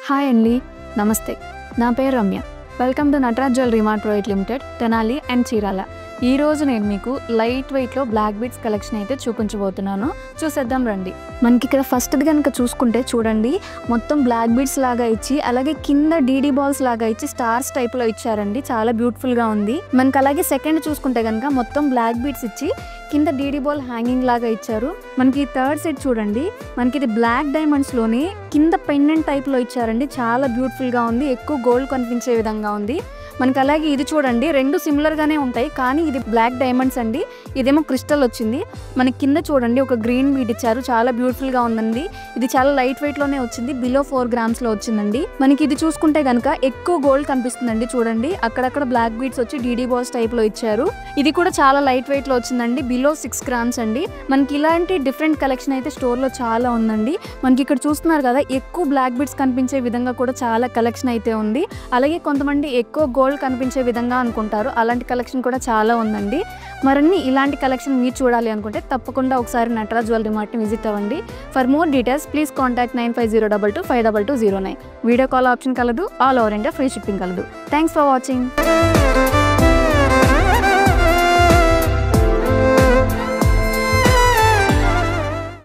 Hi అండి, నమస్తే. నా పేరు Ramya. Welcome to Nataraj jewellery mart private limited, Tenali and Chirala. ఈరోజు నేను మీకు లైట్ వెయిట్లో బ్లాక్ బీడ్స్ కలెక్షన్ అయితే చూపించబోతున్నాను. చూసేద్దాం రండి. మనకి ఇక్కడ ఫస్ట్ది కనుక చూసుకుంటే చూడండి, మొత్తం బ్లాక్ బీడ్స్ లాగా ఇచ్చి అలాగే కింద డీడీ బాల్స్ లాగా ఇచ్చి స్టార్స్ టైప్లో ఇచ్చారండి. చాలా బ్యూటిఫుల్గా ఉంది. మనకి అలాగే సెకండ్ చూసుకుంటే కనుక మొత్తం బ్లాక్ బీడ్స్ ఇచ్చి కింద డీడీ బాల్ హ్యాంగింగ్ లాగా ఇచ్చారు. మనకి థర్డ్ సెట్ చూడండి, మనకి ఇది బ్లాక్ డైమండ్స్లోనే కింద పెండెంట్ టైప్లో ఇచ్చారండి. చాలా బ్యూటిఫుల్గా ఉంది. ఎక్కువ గోల్డ్ కనిపించే విధంగా ఉంది. మనకి అలాగే ఇది చూడండి, రెండు సిమిలర్గానే ఉంటాయి కానీ ఇది బ్లాక్ డైమండ్స్ అండి, ఇదేమో క్రిస్టల్ వచ్చింది. మనకి కింద చూడండి ఒక గ్రీన్ బీడ్ ఇచ్చారు. చాలా బ్యూటిఫుల్గా ఉందండి. ఇది చాలా లైట్ వెయిట్లోనే వచ్చింది. బిలో 4 గ్రామ్స్లో వచ్చిందండి. మనకి ఇది చూసుకుంటే కనుక ఎక్కువ గోల్డ్ కనిపిస్తుందండి. చూడండి అక్కడక్కడ బ్లాక్ బీడ్స్ వచ్చి డీడీ బాల్స్ టైప్లో ఇచ్చారు. ఇది కూడా చాలా లైట్ వెయిట్లో వచ్చిందండి. బిలో 6 గ్రామ్స్ అండి. మనకి ఇలాంటి డిఫరెంట్ కలెక్షన్ అయితే స్టోర్లో చాలా ఉందండి. మనకి ఇక్కడ చూస్తున్నారు కదా, ఎక్కువ బ్లాక్ బీడ్స్ కనిపించే విధంగా కూడా చాలా కలెక్షన్ అయితే ఉంది. అలాగే కొంతమంది ఎక్కువ గోల్డ్ కనిపించే విధంగా అనుకుంటారు, అలాంటి కలెక్షన్ కూడా చాలా ఉందండి. మరిన్ని ఇలాంటి కలెక్షన్ మీరు చూడాలి అనుకుంటే తప్పకుండా ఒకసారి నటరాజ్ జ్యువెలరీ మార్ట్ని విజిట్ అవ్వండి. For more details please contact 9502252209. Video call option కలదు. All over India free shipping కలదు. Thanks for watching.